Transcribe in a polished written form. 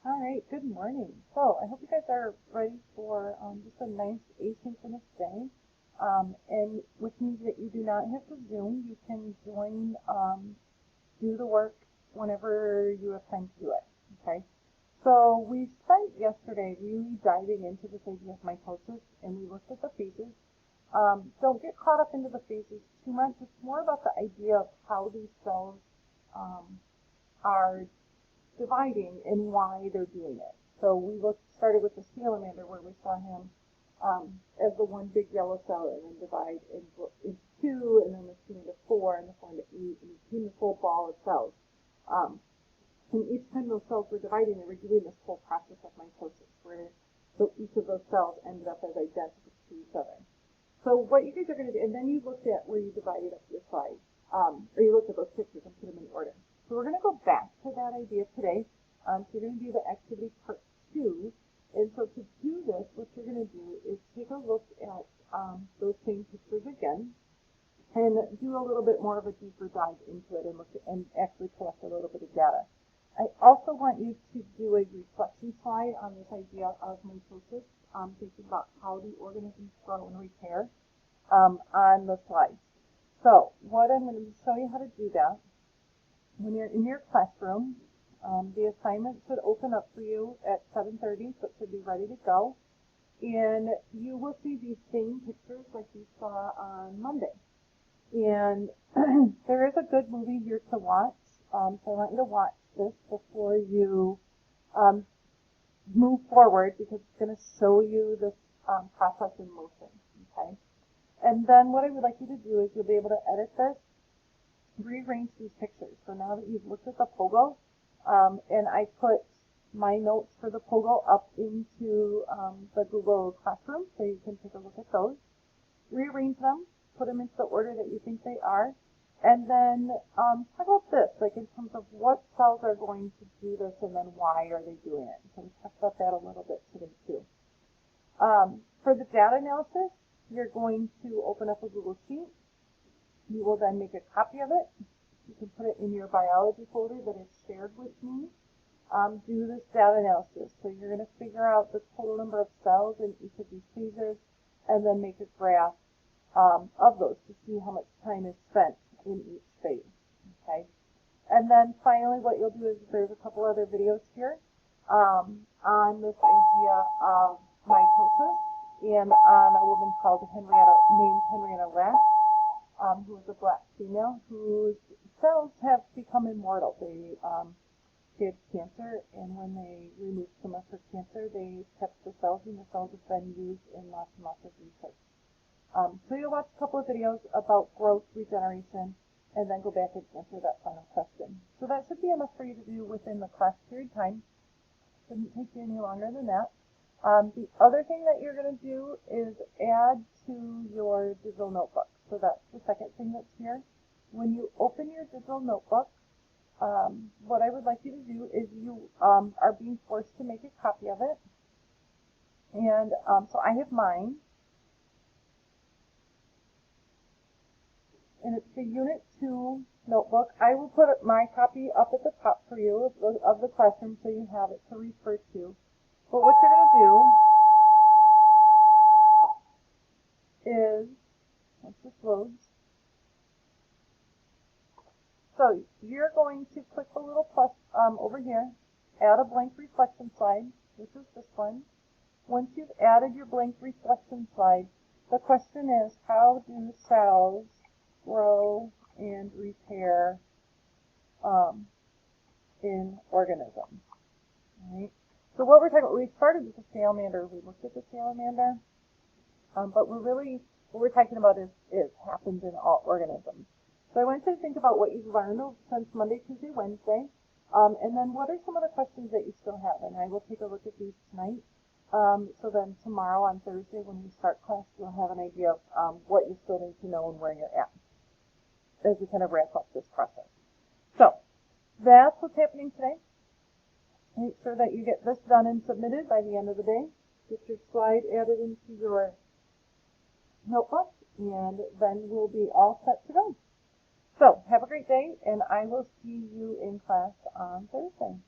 All right, good morning. So I hope you guys are ready for just a nice asynchronous day. And which means that you do not have to Zoom. You can join, do the work whenever you have time to do it. Okay. So we spent yesterday really diving into this idea of mitosis, and we looked at the phases. Don't get caught up into the phases too much. It's more about the idea of how these cells are dividing and why they're doing it. So we started with the salamander where we saw him as the one big yellow cell and then divide into two, and then the two into four, and the four into eight, and it became this whole ball of cells. Um, and each time those cells were dividing, they were doing this whole process of mitosis, where each of those cells ended up as identical to each other. So what you guys are going to do, and then you looked at where you divided up your slides, or you looked at those pictures and put them in order. So we're going to go back to that idea today. So you're going to do the activity part 2. And so to do this, what you're going to do is take a look at those same pictures again and do a little bit more of a deeper dive into it and actually collect a little bit of data. I also want you to do a reflection slide on this idea of mitosis, thinking about how the organisms grow and repair on the slides. So what I'm going to show you how to do that. When you're in your classroom, the assignment should open up for you at 7:30, so it should be ready to go. And you will see these same pictures like you saw on Monday. And there is a good movie here to watch, so I want you to watch this before you move forward, because it's going to show you this process in motion, okay? And then what I would like you to do is you'll be able to edit this, rearrange these pictures. So now that you've looked at the pogo, and I put my notes for the pogo up into the Google Classroom, so you can take a look at those. Rearrange them, put them into the order that you think they are, and then talk about this, like in terms of what cells are going to do this and then why are they doing it. So we talked about that a little bit today too. For the data analysis, you're going to open up a Google Sheet. You will then make a copy of it. You can put it in your biology folder that is shared with me. Do this data analysis. So you're going to figure out the total number of cells in each of these phases and then make a graph of those to see how much time is spent in each phase. Okay. And then finally what you'll do is there's a couple other videos here on this idea of mitosis and on a woman named Henrietta Lacks, who is a black female whose cells have become immortal. She had cancer, and when they removed some of her cancer, they kept the cells, and the cells have been used in lots and lots of research. So you'll watch a couple of videos about growth, regeneration, and then go back and answer that final question. So that should be enough for you to do within the class period time. Shouldn't take you any longer than that. The other thing that you're going to do is add to your digital notebook. So that's the second thing that's here. When you open your digital notebook, what I would like you to do is you are being forced to make a copy of it. And so I have mine. And it's the Unit 2 notebook. I will put my copy up at the top for you of the classroom so you have it to refer to. But what you're going to do is, once this loads, so you're going to click the little plus over here, add a blank reflection slide, which is this one. Once you've added your blank reflection slide, the question is, how do cells grow and repair in organisms? Right? So what we're talking about, we started with the salamander, we looked at the salamander, but what we're talking about is happens in all organisms. So I want you to think about what you've learned since Monday, Tuesday, Wednesday, and then what are some of the questions that you still have, and I will take a look at these tonight. So then tomorrow on Thursday when we start class, you'll have an idea of what you still need to know and where you're at as we kind of wrap up this process. So that's what's happening today. Make sure that you get this done and submitted by the end of the day. Get your slide added into your notebook, and then we'll be all set to go. So have a great day, and I will see you in class on Thursday.